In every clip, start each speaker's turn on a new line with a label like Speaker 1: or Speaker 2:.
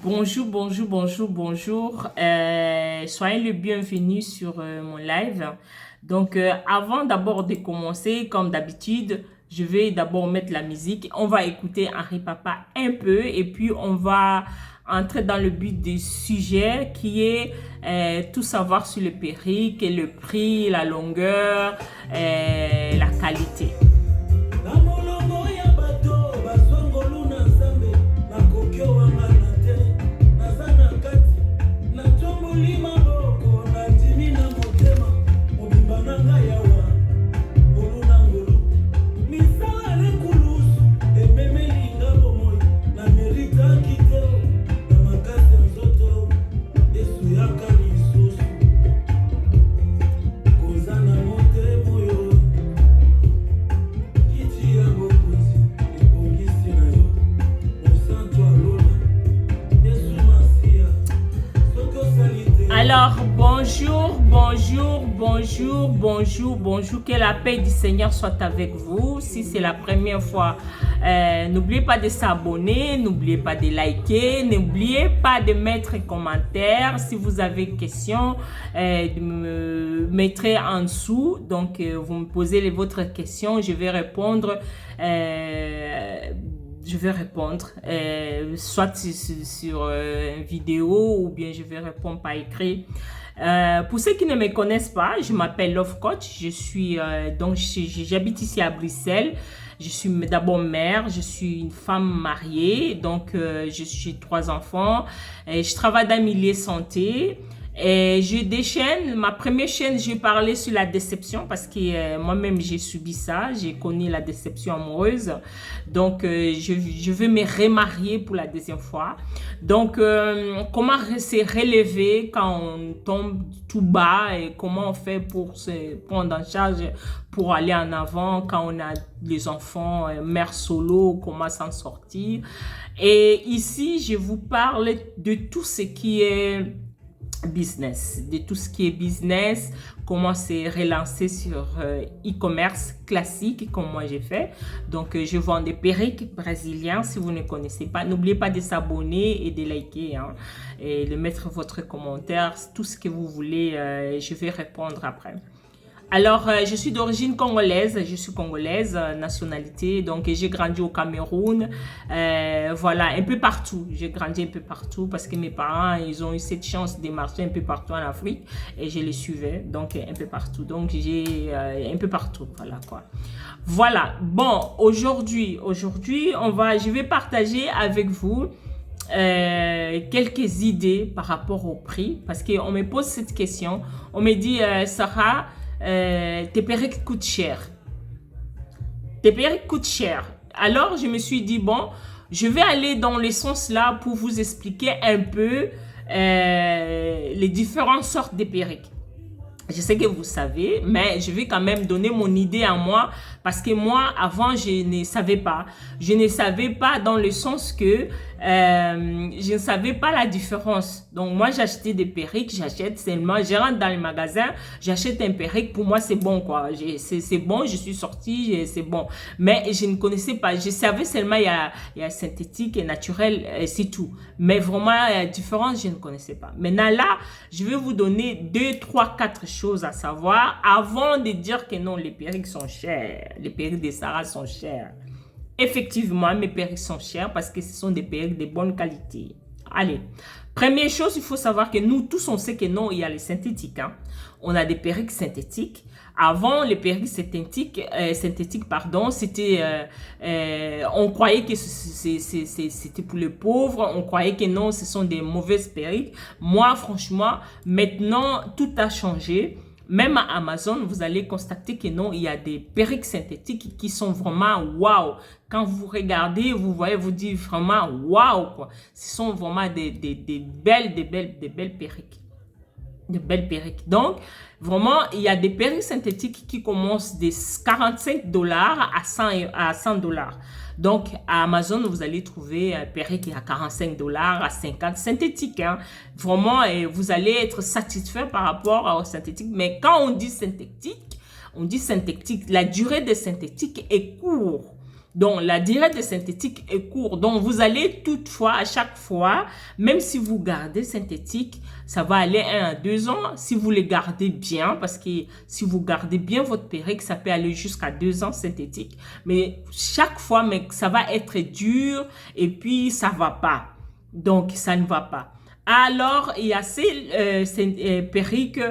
Speaker 1: Bonjour, bonjour, bonjour, bonjour. Soyez le bienvenu sur mon live. Avant d'abord de commencer, comme d'habitude, je vais d'abord mettre la musique. On va écouter Henri Papa un peu et puis on va entrer dans le but du sujet qui est tout savoir sur le perruque, le prix, la longueur, la qualité. Alors, bonjour, bonjour, bonjour, bonjour, bonjour. Que la paix du Seigneur soit avec vous. Si c'est la première fois, n'oubliez pas de s'abonner, n'oubliez pas de liker, n'oubliez pas de mettre un commentaire. Si vous avez une question, de me mettre en dessous. Donc, vous me posez votre question, je vais répondre. Soit sur une vidéo ou bien je vais répondre par écrit. Pour ceux qui ne me connaissent pas, je m'appelle Love Coach. J'habite ici à Bruxelles. Je suis d'abord mère, je suis une femme mariée, je suis 3 enfants. Je travaille dans le milieu santé. Et je déchaîne, ma première chaîne, je parlais sur la déception parce que moi-même j'ai subi ça, j'ai connu la déception amoureuse. Je veux me remarier pour la deuxième fois. Comment se relever quand on tombe tout bas et comment on fait pour se prendre en charge pour aller en avant quand on a les enfants, mère solo, comment s'en sortir. Et ici, je vous parle de tout ce qui est business, de tout ce qui est business, comment se relancer sur e-commerce classique comme moi j'ai fait. Je vends des perruques brésiliens. Si vous ne connaissez pas, n'oubliez pas de s'abonner et de liker et de mettre votre commentaire, tout ce que vous voulez, je vais répondre après. Alors, je suis d'origine congolaise, nationalité, donc j'ai grandi au Cameroun, voilà, un peu partout, j'ai grandi un peu partout parce que mes parents, ils ont eu cette chance de marcher un peu partout en Afrique et je les suivais, donc un peu partout, donc j'ai un peu partout, voilà quoi. Voilà, bon, aujourd'hui, je vais partager avec vous quelques idées par rapport au prix parce qu'on me pose cette question, on me dit, Sarah, tes perruques coûtent cher. Tes perruques coûtent cher. Alors, je me suis dit, bon, je vais aller dans le sens là pour vous expliquer un peu les différentes sortes de perruques. Je sais que vous savez, mais je vais quand même donner mon idée à moi parce que moi, avant, je ne savais pas. Je ne savais pas dans le sens que je ne savais pas la différence. Donc, moi, j'achetais des perruques, j'achète seulement, je rentre dans le magasin, j'achète un perruque, pour moi, c'est bon, quoi. C'est bon, je suis sortie, c'est bon. Mais je ne connaissais pas, je savais seulement il y a synthétique et naturel, c'est tout. Mais vraiment, la différence, je ne connaissais pas. Maintenant, là, je vais vous donner 2, 3, 4 choses à savoir avant de dire que non, les perruques sont chères. Les perruques de Sarah sont chères. Effectivement, mes perruques sont chères parce que ce sont des perruques de bonne qualité. Allez, première chose, il faut savoir que nous tous, on sait que non, il y a les synthétiques. Hein. On a des perruques synthétiques. Avant, les perruques synthétiques, c'était, on croyait que c'était pour les pauvres. On croyait que non, ce sont des mauvaises perruques. Moi, franchement, maintenant, tout a changé. Même à Amazon, vous allez constater que non, il y a des perruques synthétiques qui sont vraiment waouh. Quand vous regardez, vous voyez, vous dites vraiment waouh, quoi. Ce sont vraiment des belles perruques. De belles perruques. Donc, vraiment, il y a des perruques synthétiques qui commencent de 45 $ à 100 $. Donc, à Amazon, vous allez trouver un perruque à 45 $, à 50 synthétique. Hein. Vraiment, vous allez être satisfait par rapport au synthétique. Mais quand on dit synthétique, la durée de synthétique est courte. Donc, la durée de synthétique est courte. Donc, vous allez toutefois, à chaque fois, même si vous gardez synthétique, ça va aller 1 à 2 ans si vous les gardez bien. Parce que si vous gardez bien votre perruque, ça peut aller jusqu'à 2 ans synthétique. Mais chaque fois, mais ça va être dur et puis ça va pas. Donc, ça ne va pas. Alors, il y a ces perruques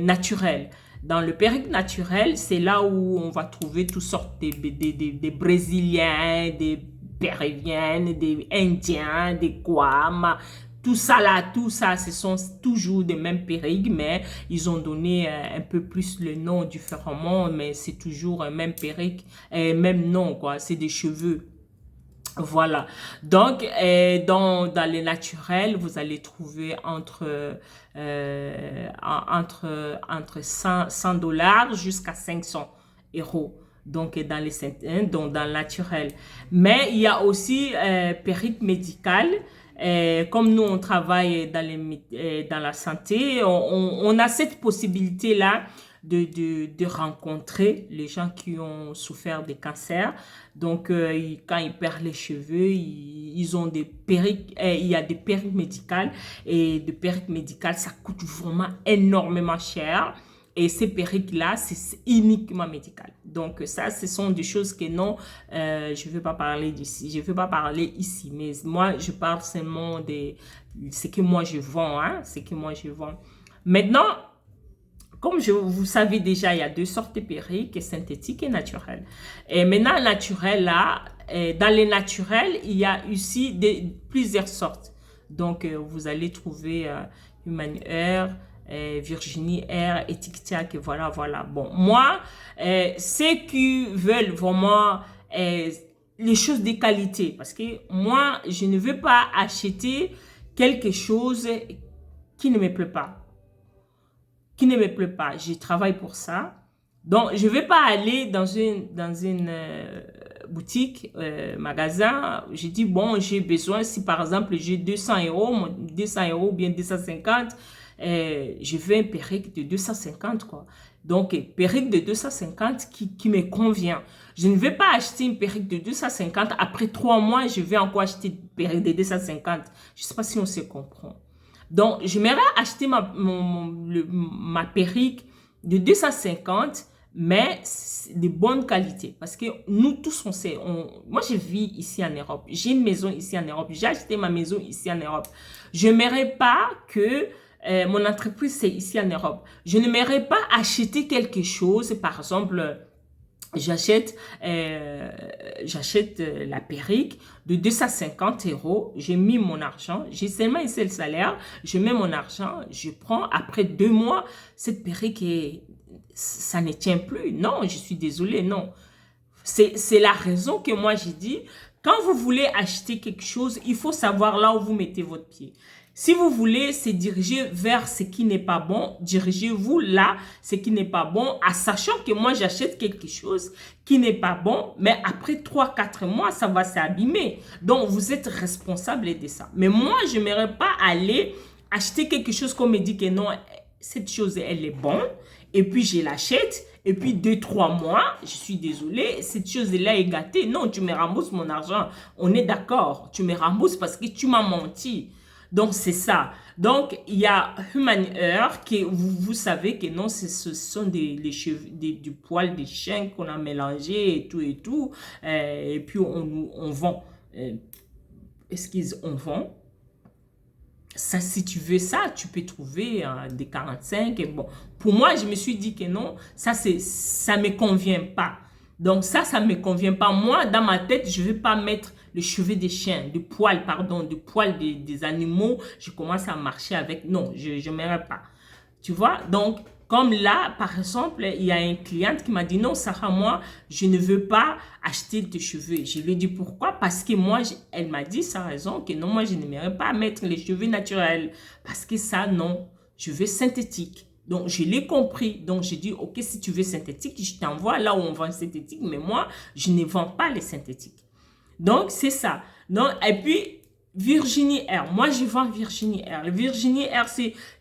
Speaker 1: naturelles. Dans le perruque naturel, c'est là où on va trouver toutes sortes des Brésiliens, des Péruviennes, des Indiens, des Guamas. Tout ça là, tout ça, ce sont toujours des mêmes perruques, mais ils ont donné un peu plus le nom différemment, mais c'est toujours un même perruque, même nom, quoi. C'est des cheveux. Voilà. Donc, dans les naturels, vous allez trouver entre 100 dollars jusqu'à 500 euros. Donc, donc, dans le naturel. Mais il y a aussi perruque médicale. Comme nous, on travaille dans la santé, on a cette possibilité-là de rencontrer les gens qui ont souffert de cancer. Donc, quand ils perdent les cheveux, ils ont des perruques, il y a des perruques médicales. Et des perruques médicales, ça coûte vraiment énormément cher. Et ces perruques-là, c'est uniquement médical. Donc, ça, ce sont des choses que non, je ne vais pas parler d'ici. Je ne vais pas parler ici. Mais moi, je parle seulement de ce que moi, je vends. Hein, ce que moi, je vends. Maintenant, comme vous savez déjà, il y a 2 sortes de perruques, synthétiques et naturelles. Et maintenant, naturel, là, dans les naturels, il y a aussi plusieurs sortes. Donc, vous allez trouver Human Hair, Virginie Hair, et Tic Tac, et voilà, voilà. Bon, moi, ceux qui veulent vraiment les choses de qualité, parce que moi, je ne veux pas acheter quelque chose qui ne me plaît pas. Je travaille pour ça. Donc, je ne vais pas aller dans une boutique, magasin. Je dis, bon, j'ai besoin, si par exemple, j'ai 200 euros, 200 euros ou bien 250, je veux un perruque de 250, quoi. Donc, perruque de 250 qui me convient. Je ne vais pas acheter une perruque de 250. Après 3 mois, je vais encore acheter une perruque de 250. Je ne sais pas si on se comprend. Donc, j'aimerais acheter ma perruque de 250, mais de bonne qualité. Parce que nous tous, moi, je vis ici en Europe. J'ai une maison ici en Europe. J'ai acheté ma maison ici en Europe. Je n'aimerais pas que mon entreprise, c'est ici en Europe. Je n'aimerais pas acheter quelque chose, par exemple... J'achète la perruque de 250 euros. J'ai mis mon argent. J'ai seulement ici le salaire. Je mets mon argent. Je prends. Après 2 mois, cette perruque, ça ne tient plus. Non, je suis désolée. Non. C'est la raison que moi j'ai dit. Quand vous voulez acheter quelque chose, il faut savoir là où vous mettez votre pied. Si vous voulez se diriger vers ce qui n'est pas bon, dirigez-vous là, ce qui n'est pas bon, en sachant que moi, j'achète quelque chose qui n'est pas bon, mais après 3-4 mois, ça va s'abîmer. Donc, vous êtes responsable de ça. Mais moi, je n'aimerais pas aller acheter quelque chose qu'on me dit que non, cette chose, elle est bonne, et puis je l'achète, et puis 2-3 mois, je suis désolée, cette chose-là est gâtée. Non, tu me rembourses mon argent. On est d'accord, tu me rembourses parce que tu m'as menti. Donc, c'est ça. Donc, il y a Human Hair, que vous savez que non, ce sont les cheveux, du poil de chien qu'on a mélangé et tout et tout. Et puis, on vend. On vend. Ça, si tu veux ça, tu peux trouver des 45. Et bon, pour moi, je me suis dit que non, ça me convient pas. Donc, ça me convient pas. Moi, dans ma tête, je ne vais pas mettre les cheveux des chiens, du poil des animaux. Je commence à marcher avec. Non, je n'aimerais pas. Tu vois? Donc, comme là, par exemple, il y a une cliente qui m'a dit, non, Sarah, moi, je ne veux pas acheter de cheveux. Je lui ai dit, pourquoi? Parce que moi, elle m'a dit, sans raison, que non, moi, je n'aimerais pas mettre les cheveux naturels. Parce que ça, non, je veux synthétique. Donc, je l'ai compris. Donc, j'ai dit, ok, si tu veux synthétique, je t'envoie là où on vend synthétique. Mais moi, je ne vends pas les synthétiques. Donc, c'est ça. Donc, et puis, Virginie Hair. Moi, je vends Virginie Hair. Le Virginie Hair,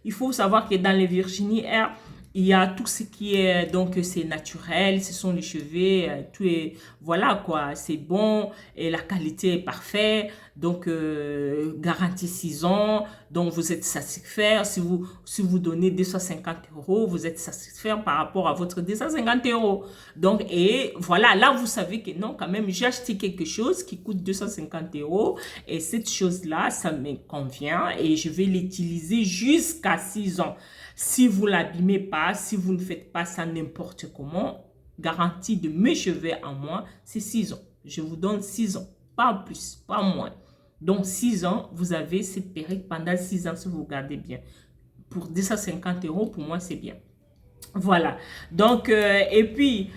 Speaker 1: il faut savoir que dans les Virginie Hair, Il y a tout ce qui est, donc c'est naturel, ce sont les cheveux, tout est, voilà quoi, c'est bon et la qualité est parfaite. Donc, garantie 6 ans, donc vous êtes satisfait. Si vous donnez 250 euros, vous êtes satisfait par rapport à votre 250 euros. Donc, et voilà, là vous savez que non, quand même, j'ai acheté quelque chose qui coûte 250 euros et cette chose-là, ça me convient et je vais l'utiliser jusqu'à 6 ans. Si vous ne l'abîmez pas, si vous ne faites pas ça n'importe comment, garantie de mes cheveux à moi, c'est 6 ans. Je vous donne 6 ans, pas plus, pas moins. Donc 6 ans, vous avez cette période pendant 6 ans si vous regardez bien. Pour 250 euros, pour moi, c'est bien. Voilà. Donc, et puis,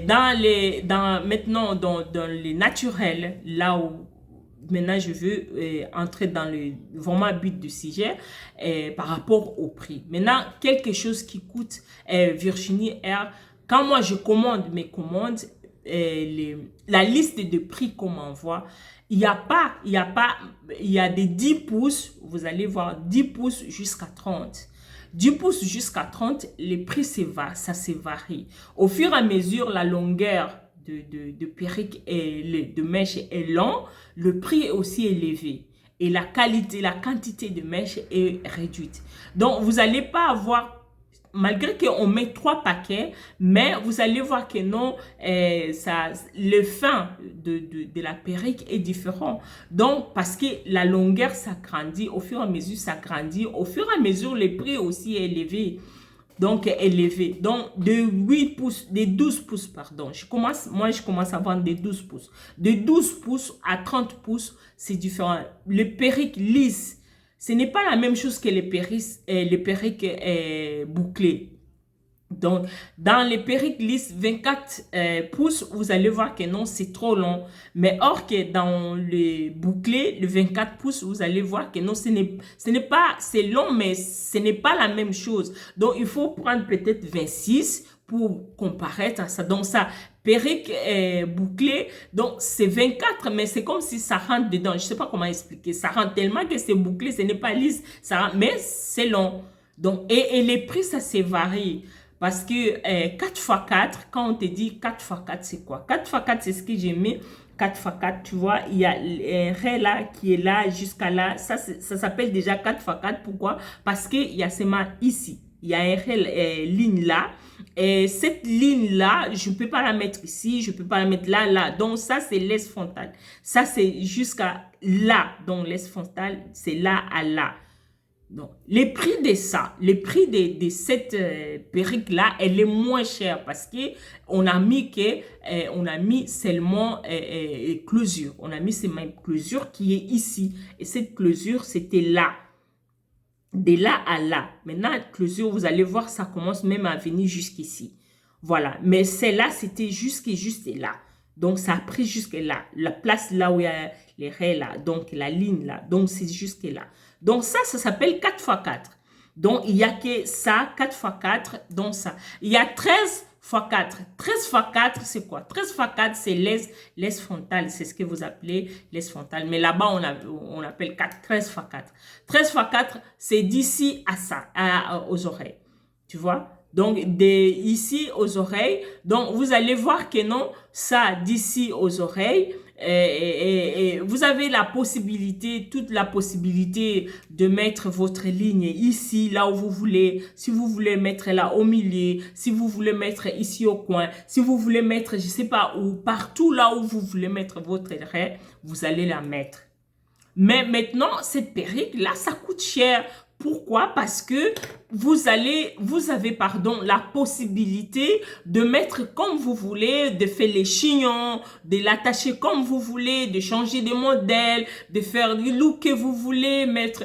Speaker 1: maintenant, dans les naturels, là où maintenant je veux entrer dans le vraiment but du sujet par rapport au prix. Maintenant, quelque chose qui coûte Virginie Air, quand moi je commande mes commandes, la liste de prix qu'on m'envoie, il y a des 10 pouces, vous allez voir 10 pouces jusqu'à 30. 10 pouces jusqu'à 30, les prix ça se varie. Au fur et à mesure, la longueur de perruque et de mèche est long, le prix est aussi élevé. Et la quantité de mèche est réduite. Donc, vous n'allez pas avoir, malgré qu'on met 3 paquets, mais vous allez voir que non, le fin de la perruque est différent. Donc, parce que la longueur s'agrandit, au fur et à mesure ça grandit, au fur et à mesure le prix aussi est élevé. Donc, élevé. Donc, de 12 pouces, pardon. Moi, je commence à vendre des 12 pouces. De 12 pouces à 30 pouces, c'est différent. Le perruque lisse, ce n'est pas la même chose que les perruques bouclées. Donc, dans les perruques lisses 24 pouces, vous allez voir que non, c'est trop long. Mais or que dans le bouclé, le 24 pouces, vous allez voir que non, ce n'est pas, c'est long, mais ce n'est pas la même chose. Donc, il faut prendre peut-être 26 pour comparer à ça. Donc, ça, perruque bouclée, donc c'est 24, mais c'est comme si ça rentre dedans. Je ne sais pas comment expliquer. Ça rentre tellement que c'est bouclé, ce n'est pas lisse, ça rentre, mais c'est long. Donc, et les prix, ça se varie. Parce que 4x4, quand on te dit 4x4, c'est quoi? 4x4, c'est ce que j'ai mis. 4x4, tu vois, il y a un ray là qui est là jusqu'à là. Ça s'appelle déjà 4x4. Pourquoi? Parce qu'il y a seulement ici. Il y a une ligne là. Et cette ligne-là, je ne peux pas la mettre ici. Je ne peux pas la mettre là, là. Donc, ça, c'est l'aise frontale. Ça, c'est jusqu'à là. Donc, l'aise frontale, c'est là à là. Donc, les prix de ça, les prix de cette perruque-là, elle est moins chère parce qu'on a mis seulement closure. On a mis seulement closure qui est ici. Et cette closure, c'était là. De là à là. Maintenant, closure, vous allez voir, ça commence même à venir jusqu'ici. Voilà. Mais celle-là, c'était juste là. Donc, ça a pris jusque là. La place là où il y a les raies là. Donc, la ligne là. Donc, c'est jusque là. Donc, ça s'appelle 4x4. Donc, il n'y a que ça, 4x4. Donc, ça. Il y a 13x4. 13x4, c'est quoi? 13x4, c'est l'aise frontale. C'est ce que vous appelez l'aise frontale. Mais là-bas, on appelle 13x4. 13x4, c'est d'ici à ça, aux oreilles. Tu vois? Donc, ici aux oreilles. Donc, vous allez voir que non, ça, d'ici aux oreilles, vous avez la possibilité, toute la possibilité de mettre votre ligne ici, là où vous voulez. Si vous voulez mettre là au milieu, si vous voulez mettre ici au coin, si vous voulez mettre, je ne sais pas où, partout là où vous voulez mettre votre raie, vous allez la mettre. Mais maintenant, cette perruque là, ça coûte cher. Pourquoi? Parce que vous avez la possibilité de mettre comme vous voulez, de faire les chignons, de l'attacher comme vous voulez, de changer de modèle, de faire du look que vous voulez, mettre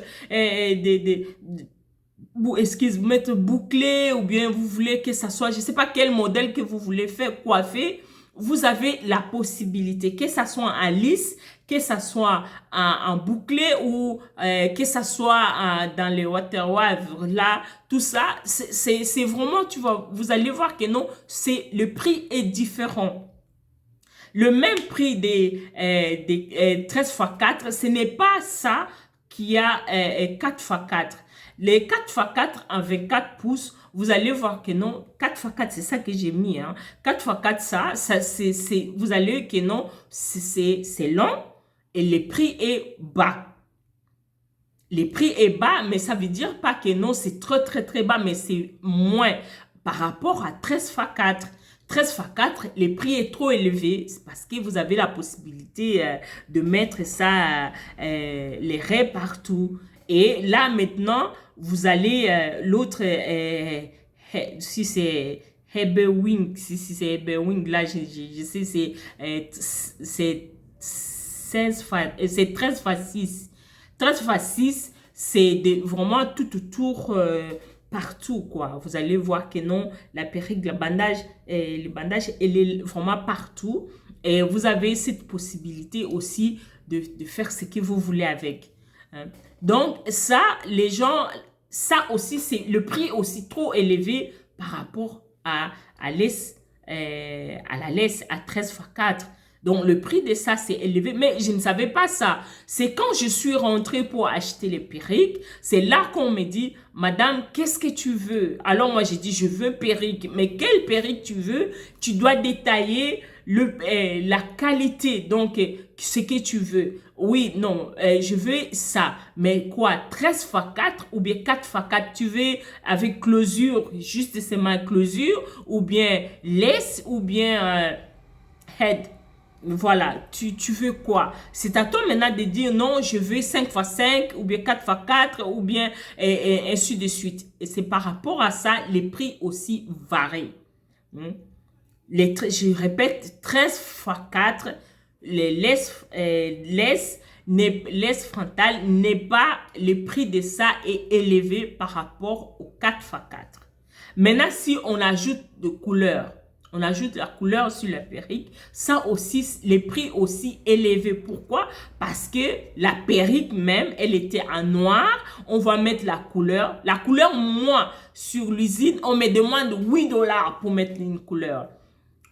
Speaker 1: mettre bouclé ou bien vous voulez que ça soit, je ne sais pas quel modèle que vous voulez faire, coiffer. Vous avez la possibilité, que ça soit en lisse, que ça soit en bouclé ou que ça soit dans les water wave, là, tout ça, c'est vraiment, tu vois, vous allez voir que non, le prix est différent. Le même prix des 13x4, ce n'est pas ça qui a 4x4. Les 4x4 en 24 pouces, vous allez voir que non, 4x4, c'est ça que j'ai mis. Hein. 4x4, vous allez que non, c'est long et le prix est bas. Le prix est bas, mais ça veut dire pas que non, c'est très bas, mais c'est moins par rapport à 13x4. 13x4, le prix est trop élevé, c'est parce que vous avez la possibilité de mettre ça, les raies partout. Et là, maintenant, vous allez, l'autre, si c'est Hebewing, si c'est Hebewing, là, je sais, c'est 13x6. 13x6, c'est vraiment tout autour, partout, quoi. Vous allez voir que non, la perruque, le bandage, elle est vraiment partout. Et vous avez cette possibilité aussi de faire ce que vous voulez avec. Hein. Donc, ça, les gens, ça aussi, c'est le prix aussi trop élevé par rapport à la laisse à 13x4. Donc, le prix de ça, c'est élevé. Mais je ne savais pas ça. C'est quand je suis rentrée pour acheter les perruques, c'est là qu'on me dit, madame, qu'est-ce que tu veux? Alors, moi, j'ai dit, je veux perruque. Mais quelle perruque tu veux? Tu dois détailler la qualité. Donc, ce que tu veux. Oui, non, je veux ça. Mais quoi? 13x4 ou bien 4x4? Tu veux avec closure, juste seulement closure, ou bien laisse, ou bien head? Voilà, tu veux quoi? C'est à toi maintenant de dire non, je veux 5x5 ou bien 4x4 ou bien ainsi de suite. Et c'est par rapport à ça, les prix aussi varient. Je répète, 13x4, les laisse frontale n'est pas, le prix de ça est élevé par rapport au 4x4. Maintenant, si on ajoute de couleurs, on ajoute la couleur sur la perruque, ça aussi, les prix aussi élevés. Pourquoi? Parce que la perruque même, elle était en noir. On va mettre la couleur. La couleur, moi, sur l'usine, on me demande 8 $ pour mettre une couleur.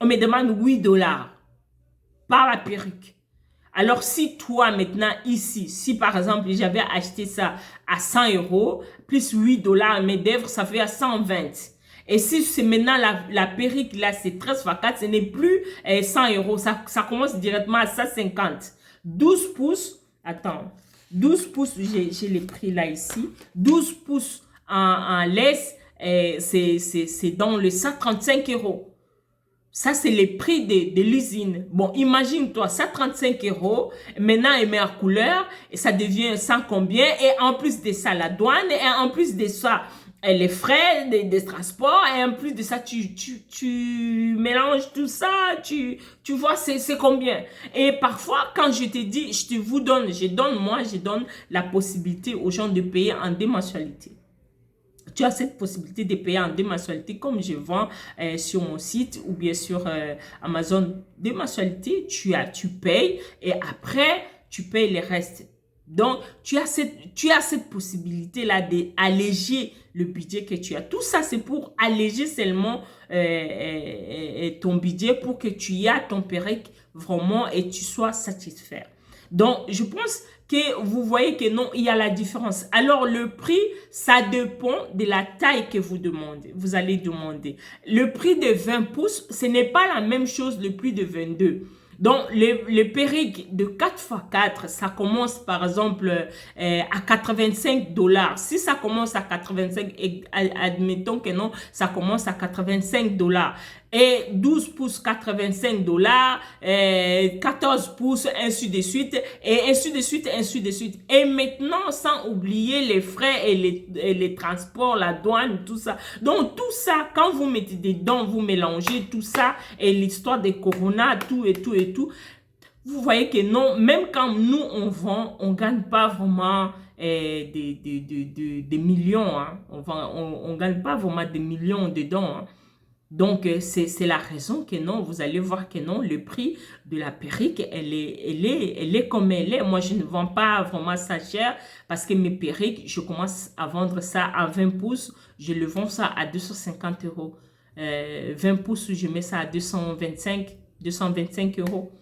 Speaker 1: On me demande 8 $ par la perruque. Alors, si toi, maintenant, ici, si par exemple, j'avais acheté ça à 100 €, plus 8 $ mes lèvres, ça fait à 120. Et si c'est maintenant la perruque, là, c'est 13x4, ce n'est plus 100 €. Ça commence directement à 150. 12 pouces, attends, 12 pouces, j'ai les prix là ici. 12 pouces en laisse, c'est dans les 135 €. Ça, c'est les prix de l'usine. Bon, imagine-toi, 135 €. Maintenant, elle met en couleur et ça devient 100 combien. Et en plus de ça, la douane. Et en plus de ça, les frais des transports. Et en plus de ça, tu mélanges tout ça. Tu vois, c'est combien. Et parfois, quand je te dis, je donne la possibilité aux gens de payer en deux mensualités. Tu as cette possibilité de payer en deux mensualités comme je vends sur mon site ou bien sur Amazon. Deux mensualités, tu payes et après, tu payes le reste. Donc, tu as cette possibilité-là d'alléger le budget que tu as. Tout ça, c'est pour alléger seulement ton budget pour que tu aies ton perruque vraiment et tu sois satisfait. Donc, je pense que vous voyez que non, il y a la différence. Alors, le prix, ça dépend de la taille que vous demandez. Vous allez demander. Le prix de 20 pouces, ce n'est pas la même chose le prix de 22. Donc, les perruques de 4x4, ça commence par exemple à 85 $. Si ça commence à 85, admettons que non, ça commence à 85 $. Et 12 pouces, 85 $, 14 pouces, ainsi de suite, et ainsi de suite, ainsi de suite. Et maintenant, sans oublier les frais et les transports, la douane, tout ça. Donc, tout ça, quand vous mettez dedans, vous mélangez tout ça, et l'histoire des Corona, tout et tout et tout, vous voyez que non, même quand nous, on vend, on ne gagne pas vraiment des millions. Hein. On ne gagne pas vraiment des millions dedans. Hein. Donc, c'est la raison que non, vous allez voir que non, le prix de la perruque, elle est comme elle est. Moi, je ne vends pas vraiment ça cher parce que mes perruques, je commence à vendre ça à 20 pouces. Je le vends ça à 250 €. 20 pouces, je mets ça à 225 €.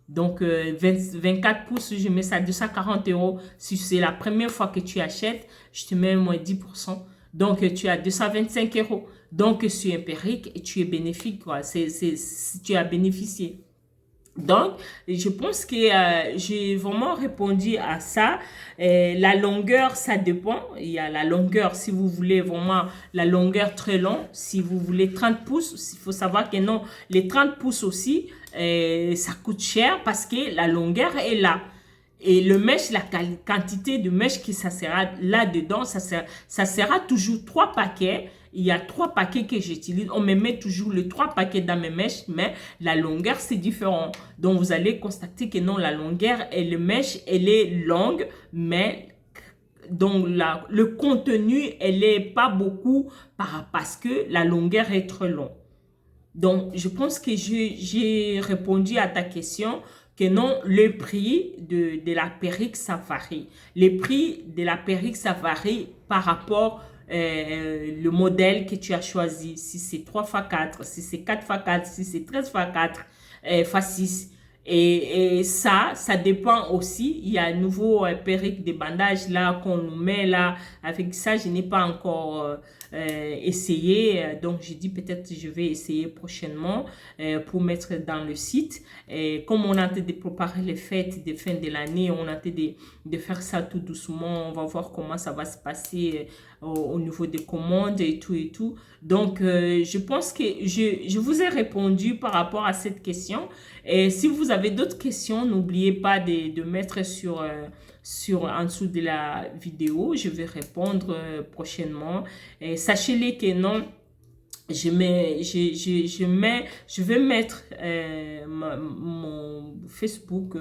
Speaker 1: Donc, 24 pouces, je mets ça à 240 €. Si c'est la première fois que tu achètes, je te mets moins 10%. Donc, tu as 225 euros. Donc, sur un perruque, tu es bénéfique, quoi. Tu as bénéficié. Donc, je pense que j'ai vraiment répondu à ça. La longueur, ça dépend. Il y a la longueur, si vous voulez vraiment la longueur très longue. Si vous voulez 30 pouces, il faut savoir que non, les 30 pouces aussi, ça coûte cher parce que la longueur est là. Et le mèche, la quantité de mèche qui ça sera là-dedans, ça sera toujours 3 paquets. Il y a 3 paquets que j'utilise. On me met toujours les 3 paquets dans mes mèches, mais la longueur, c'est différent. Donc, vous allez constater que non, la longueur et le mèche, elle est longue, mais donc le contenu, elle n'est pas beaucoup parce que la longueur est trop longue. Donc, je pense que j'ai répondu à ta question que non, le prix de la perruque, ça varie. Le prix de la perruque, ça varie par rapport le modèle que tu as choisi. Si c'est 3x4, si c'est 4x4, si c'est 13x4, x6. Et ça dépend aussi. Il y a un nouveau perruque de bandage là qu'on nous met là. Avec ça, je n'ai pas encore essayé. Donc, je dis peut-être je vais essayer prochainement pour mettre dans le site. Et comme on a en train de préparer les fêtes de fin de l'année, on a en train de faire ça tout doucement. On va voir comment ça va se passer au niveau des commandes et tout et tout. Donc, je pense que je vous ai répondu par rapport à cette question. Et si vous avez d'autres questions, n'oubliez pas de mettre en dessous de la vidéo. Je vais répondre prochainement. Et sachez-les que non, je vais mettre mon Facebook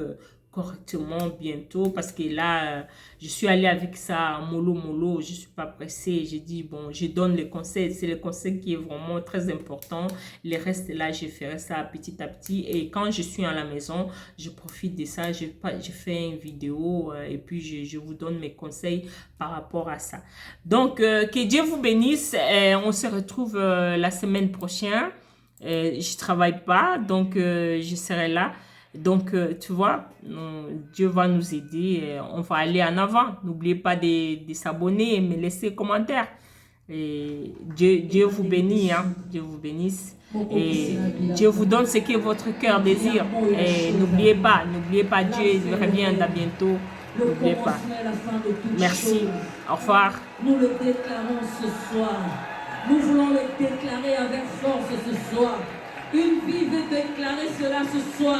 Speaker 1: correctement bientôt parce que là je suis allée avec ça mollo, je suis pas pressée. J'ai dit bon, je donne les conseils, c'est le conseil qui est vraiment très important. Le reste là, je ferai ça petit à petit et quand je suis à la maison, je profite de ça, je fais une vidéo et puis je vous donne mes conseils par rapport à ça. Donc que Dieu vous bénisse et on se retrouve la semaine prochaine. Je travaille pas, donc je serai là. Donc, tu vois, Dieu va nous aider. On va aller en avant. N'oubliez pas de s'abonner et me laisser un commentaire. Et Dieu vous bénit. Hein? Dieu vous bénisse. Et Dieu vous donne ce que votre cœur désire. Et n'oubliez pas, Dieu revient dans bientôt. N'oubliez pas. Merci. Au revoir.
Speaker 2: Nous le déclarons ce soir. Nous voulons le déclarer avec force ce soir. Une vie veut déclarer cela ce soir.